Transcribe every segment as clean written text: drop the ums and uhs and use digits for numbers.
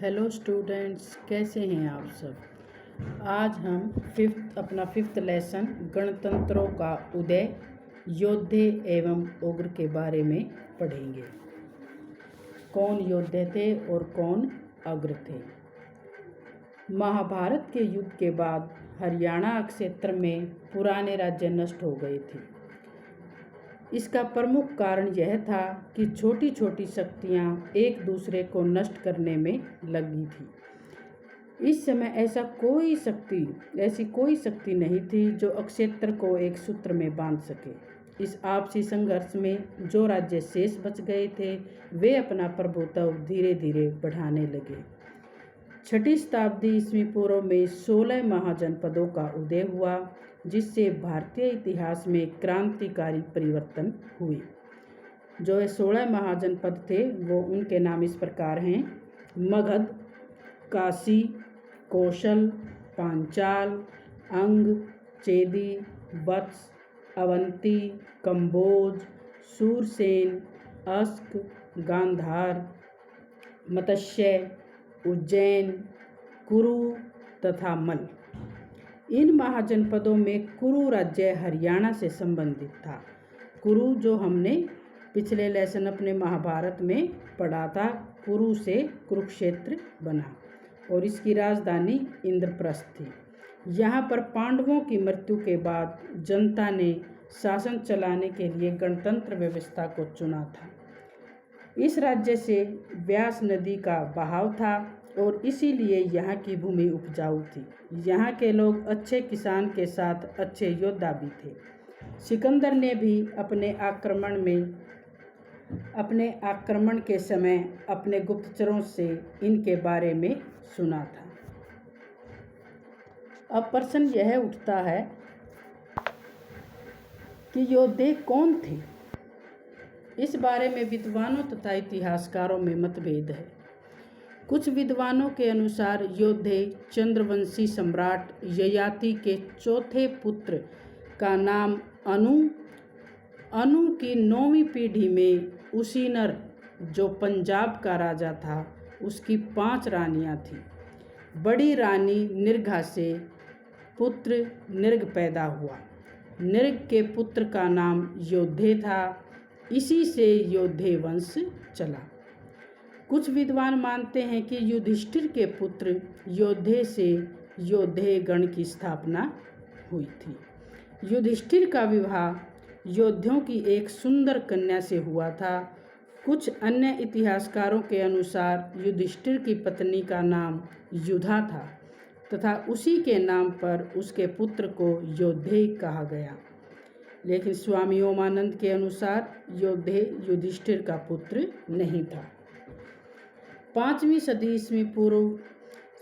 Hello students, कैसे हैं आप सब। आज हम अपना फिफ्थ लेसन गणतंत्रों का उदय, योद्धे एवं उग्र के बारे में पढ़ेंगे। कौन योद्धे थे और कौन अग्र थे। महाभारत के युद्ध के बाद हरियाणा क्षेत्र में पुराने राज्य नष्ट हो गए थे। इसका प्रमुख कारण यह था कि छोटी छोटी शक्तियाँ एक दूसरे को नष्ट करने में लगी थी। इस समय ऐसी कोई शक्ति नहीं थी जो क्षेत्र को एक सूत्र में बांध सके। इस आपसी संघर्ष में जो राज्य शेष बच गए थे वे अपना प्रभुत्व धीरे धीरे बढ़ाने लगे। 6ठी शताब्दी ईस्वी पूर्व में 16 महाजनपदों का उदय हुआ, जिससे भारतीय इतिहास में क्रांतिकारी परिवर्तन हुए। जो ये 16 महाजनपद थे वो उनके नाम इस प्रकार हैं: मगध, काशी, कौशल, पांचाल, अंग, चेदी, वत्स, अवंती, कंबोज, सूरसेन, अस्क, गांधार, मत्स्य, उज्जैन, कुरु तथा मल। इन महाजनपदों में कुरु राज्य हरियाणा से संबंधित था। कुरु जो हमने पिछले लेसन अपने महाभारत में पढ़ा था, कुरु से कुरुक्षेत्र बना और इसकी राजधानी इंद्रप्रस्थ थी। यहाँ पर पांडवों की मृत्यु के बाद जनता ने शासन चलाने के लिए गणतंत्र व्यवस्था को चुना था। इस राज्य से व्यास नदी का बहाव था और इसीलिए यहाँ की भूमि उपजाऊ थी। यहाँ के लोग अच्छे किसान के साथ अच्छे योद्धा भी थे। सिकंदर ने भी अपने आक्रमण के समय अपने गुप्तचरों से इनके बारे में सुना था। अब प्रश्न यह उठता है कि योद्धे कौन थे। इस बारे में विद्वानों तथा इतिहासकारों में मतभेद है। कुछ विद्वानों के अनुसार योद्धे चंद्रवंशी सम्राट ययाति के चौथे पुत्र का नाम अनु की 9वीं पीढ़ी में उसीनर, जो पंजाब का राजा था, उसकी 5 रानियां थीं। बड़ी रानी निर्घा से पुत्र निर्घ पैदा हुआ। निर्घ के पुत्र का नाम योद्धे था। इसी से योद्धे वंश चला। कुछ विद्वान मानते हैं कि युधिष्ठिर के पुत्र योद्धे से योद्धे गण की स्थापना हुई थी। युधिष्ठिर का विवाह योद्धियों की एक सुंदर कन्या से हुआ था। कुछ अन्य इतिहासकारों के अनुसार युधिष्ठिर की पत्नी का नाम युधा था तथा उसी के नाम पर उसके पुत्र को योद्धे कहा गया। लेकिन स्वामी ओमानंद के अनुसार योद्धे युधिष्ठिर का पुत्र नहीं था। 5वीं सदी ईस्वी पूर्व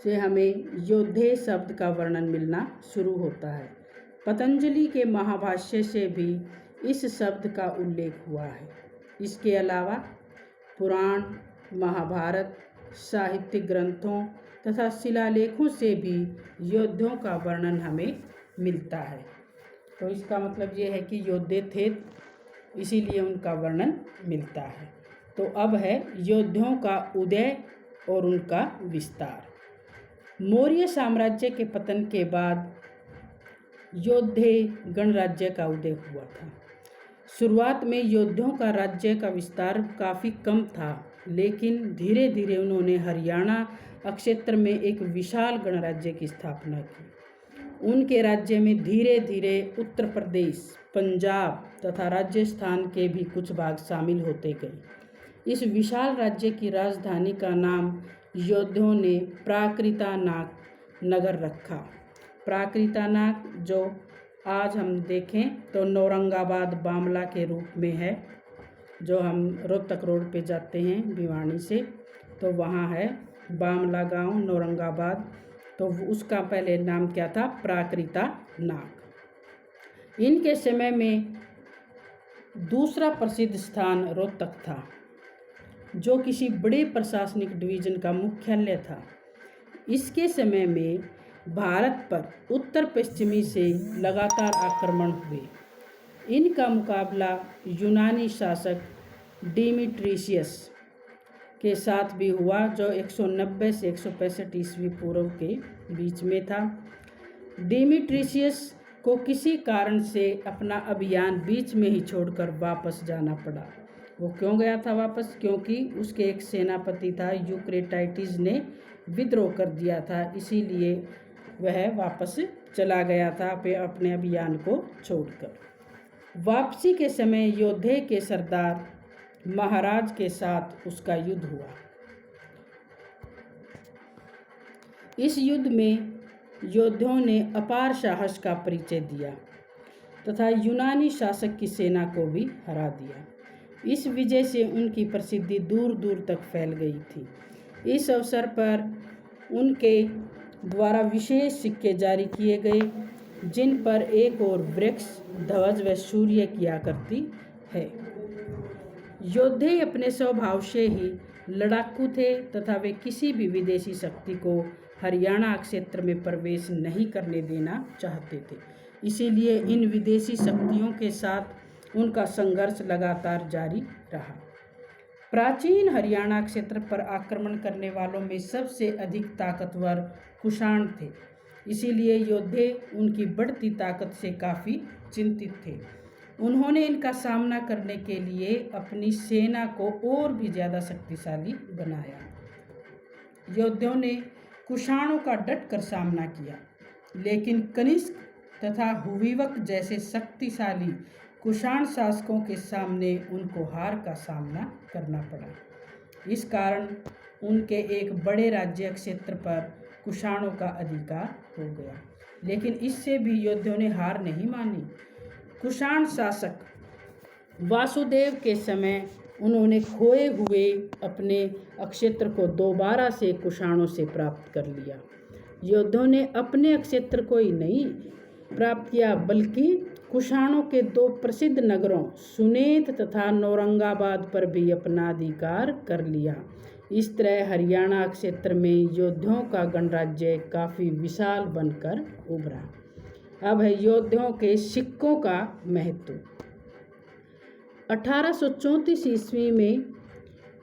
से हमें योद्धे शब्द का वर्णन मिलना शुरू होता है। पतंजलि के महाभाष्य से भी इस शब्द का उल्लेख हुआ है। इसके अलावा पुराण, महाभारत, साहित्यिक ग्रंथों तथा शिलालेखों से भी योद्धों का वर्णन हमें मिलता है। तो इसका मतलब ये है कि योद्धे थे, इसीलिए उनका वर्णन मिलता है। तो अब है योद्धों का उदय और उनका विस्तार। मौर्य साम्राज्य के पतन के बाद योद्धे गणराज्य का उदय हुआ था। शुरुआत में योद्धों का राज्य का विस्तार काफ़ी कम था, लेकिन धीरे धीरे उन्होंने हरियाणा क्षेत्र में एक विशाल गणराज्य की स्थापना की। उनके राज्य में धीरे धीरे उत्तर प्रदेश, पंजाब तथा राजस्थान के भी कुछ भाग शामिल होते गए। इस विशाल राज्य की राजधानी का नाम योद्धों ने प्राकृतानाक नगर रखा। प्राकृतानाक जो आज हम देखें तो नौरंगाबाद बामला के रूप में है। जो हम रोहतक रोड पे जाते हैं भिवानी से, तो वहाँ है बामला गांव, नौरंगाबाद। तो उसका पहले नाम क्या था? प्राकृतानाक। इनके समय में दूसरा प्रसिद्ध स्थान रोहतक था, जो किसी बड़े प्रशासनिक डिवीजन का मुख्यालय था। इसके समय में भारत पर उत्तर पश्चिमी से लगातार आक्रमण हुए। इनका मुकाबला यूनानी शासक डिमिट्रियस के साथ भी हुआ, जो 190 से 165 ईस्वी पूर्व के बीच में था। डिमिट्रियस को किसी कारण से अपना अभियान बीच में ही छोड़कर वापस जाना पड़ा। वो क्यों गया था वापस? क्योंकि उसके एक सेनापति था यूक्रेटाइटिस ने विद्रोह कर दिया था, इसीलिए वह वापस चला गया था अपने अभियान को छोड़कर। वापसी के समय योद्धे के सरदार महाराज के साथ उसका युद्ध हुआ। इस युद्ध में योद्धाओं ने अपार साहस का परिचय दिया तथा यूनानी शासक की सेना को भी हरा दिया। इस विजय से उनकी प्रसिद्धि दूर दूर तक फैल गई थी। इस अवसर पर उनके द्वारा विशेष सिक्के जारी किए गए, जिन पर एक और वृक्ष, ध्वज व सूर्य किया करती है। योद्धे अपने स्वभाव से ही लड़ाकू थे तथा वे किसी भी विदेशी शक्ति को हरियाणा क्षेत्र में प्रवेश नहीं करने देना चाहते थे। इसीलिए इन विदेशी शक्तियों के साथ उनका संघर्ष लगातार जारी रहा। प्राचीन हरियाणा क्षेत्र पर आक्रमण करने वालों में सबसे अधिक ताकतवर कुषाण थे। इसीलिए योद्धे उनकी बढ़ती ताकत से काफ़ी चिंतित थे। उन्होंने इनका सामना करने के लिए अपनी सेना को और भी ज़्यादा शक्तिशाली बनाया। योद्धाओं ने कुषाणों का डटकर सामना किया, लेकिन कनिष्क तथा हुविवक जैसे शक्तिशाली कुषाण शासकों के सामने उनको हार का सामना करना पड़ा। इस कारण उनके एक बड़े राज्य क्षेत्र पर कुषाणों का अधिकार हो गया, लेकिन इससे भी योद्धाओं ने हार नहीं मानी। कुषाण शासक वासुदेव के समय उन्होंने खोए हुए अपने क्षेत्र को दोबारा से कुषाणों से प्राप्त कर लिया। योद्धाओं ने अपने क्षेत्र को ही नहीं प्राप्त किया, बल्कि कुषाणों के दो प्रसिद्ध नगरों सुनेत तथा नौरंगाबाद पर भी अपना अधिकार कर लिया। इस तरह हरियाणा क्षेत्र में योद्धाओं का गणराज्य काफ़ी विशाल बनकर उभरा। अब है योद्धाओं के सिक्कों का महत्व। 1834 ईस्वी में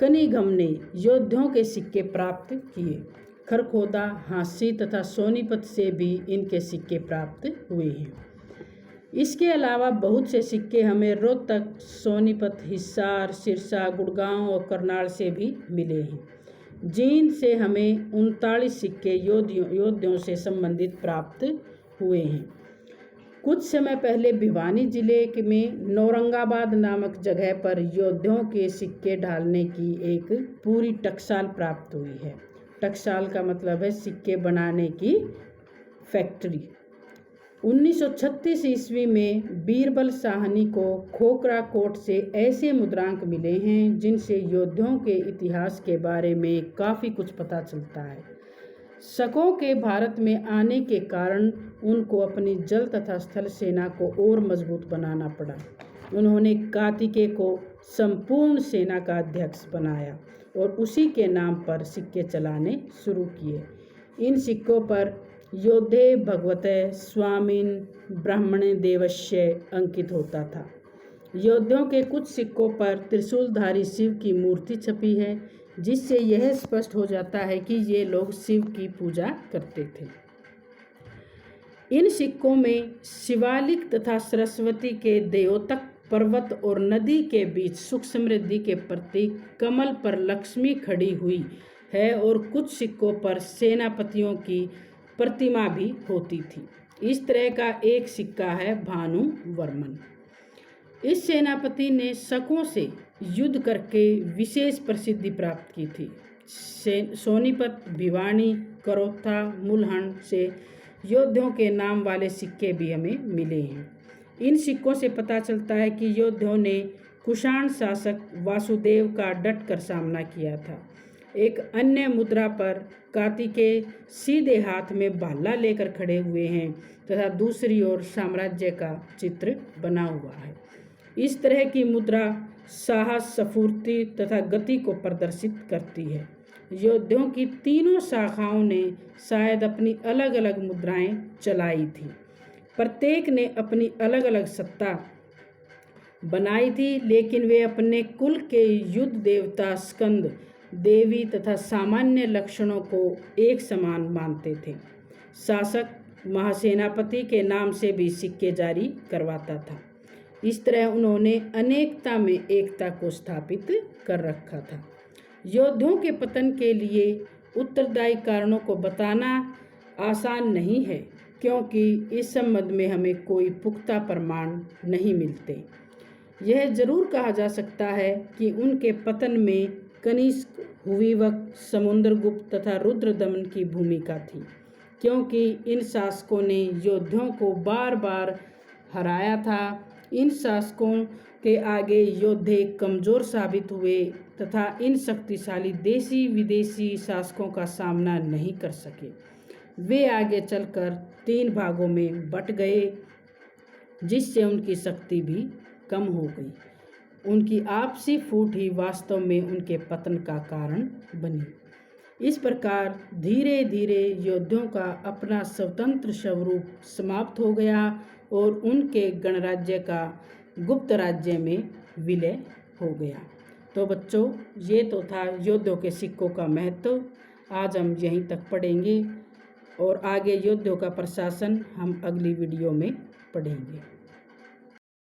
कनिंघम ने योद्धाओं के सिक्के प्राप्त किए। खरखोदा, हांसी तथा सोनीपत से भी इनके सिक्के प्राप्त हुए हैं। इसके अलावा बहुत से सिक्के हमें रोहतक, सोनीपत, हिसार, सिरसा, गुड़गांव और करनाल से भी मिले हैं, जिन से हमें 39 सिक्के योद्धाओं से संबंधित प्राप्त हुए हैं। कुछ समय पहले भिवानी जिले में नौरंगाबाद नामक जगह पर योद्धाओं के सिक्के ढालने की एक पूरी टकसाल प्राप्त हुई है। टकसाल का मतलब है सिक्के बनाने की फैक्ट्री। 1936 ईस्वी में बीरबल साहनी को खोखरा कोट से ऐसे मुद्रांक मिले हैं जिनसे योद्धाओं के इतिहास के बारे में काफ़ी कुछ पता चलता है। शकों के भारत में आने के कारण उनको अपनी जल तथा स्थल सेना को और मजबूत बनाना पड़ा। उन्होंने कार्तिकेय को संपूर्ण सेना का अध्यक्ष बनाया और उसी के नाम पर सिक्के चलाने शुरू किए। इन सिक्कों पर योद्धे भगवते स्वामिन ब्राह्मणे देवस्य अंकित होता था। योद्धाओं के कुछ सिक्कों पर त्रिशूलधारी शिव की मूर्ति छपी है, जिससे यह स्पष्ट हो जाता है कि ये लोग शिव की पूजा करते थे। इन सिक्कों में शिवालिक तथा सरस्वती के द्योतक पर्वत और नदी के बीच सुख समृद्धि के प्रतीक कमल पर लक्ष्मी खड़ी हुई है और कुछ सिक्कों पर सेनापतियों की प्रतिमा भी होती थी। इस तरह का एक सिक्का है भानुवर्मन। इस सेनापति ने शकों से युद्ध करके विशेष प्रसिद्धि प्राप्त की थी। सोनीपत, भिवानी, करोथा, मुल्हन से योद्धाओं के नाम वाले सिक्के भी हमें मिले हैं। इन सिक्कों से पता चलता है कि योद्धाओं ने कुषाण शासक वासुदेव का डटकर सामना किया था। एक अन्य मुद्रा पर कार्तिकेय सीधे हाथ में भाला लेकर खड़े हुए हैं तथा दूसरी ओर साम्राज्य का चित्र बना हुआ है। इस तरह की मुद्रा साहस, स्फूर्ति तथा गति को प्रदर्शित करती है। योद्धाओं की तीनों शाखाओं ने शायद अपनी अलग अलग मुद्राएं चलाई थी। प्रत्येक ने अपनी अलग अलग सत्ता बनाई थी, लेकिन वे अपने कुल के युद्ध देवता स्कंद देवी तथा सामान्य लक्षणों को एक समान मानते थे। शासक महासेनापति के नाम से भी सिक्के जारी करवाता था। इस तरह उन्होंने अनेकता में एकता को स्थापित कर रखा था। योद्धाओं के पतन के लिए उत्तरदायी कारणों को बताना आसान नहीं है, क्योंकि इस संबंध में हमें कोई पुख्ता प्रमाण नहीं मिलते। यह जरूर कहा जा सकता है कि उनके पतन में कनिष्क, हुविवक, समुद्रगुप्त तथा रुद्रदमन की भूमिका थी, क्योंकि इन शासकों ने योद्धाओं को बार बार हराया था। इन शासकों के आगे योद्धे कमज़ोर साबित हुए तथा इन शक्तिशाली देशी विदेशी शासकों का सामना नहीं कर सके। वे आगे चलकर 3 भागों में बट गए, जिससे उनकी शक्ति भी कम हो गई। उनकी आपसी फूट ही वास्तव में उनके पतन का कारण बनी। इस प्रकार धीरे धीरे योद्धाओं का अपना स्वतंत्र स्वरूप समाप्त हो गया और उनके गणराज्य का गुप्त राज्य में विलय हो गया। तो बच्चों, ये तो था योद्धाओं के सिक्कों का महत्व। आज हम यहीं तक पढ़ेंगे और आगे योद्धाओं का प्रशासन हम अगली वीडियो में पढ़ेंगे।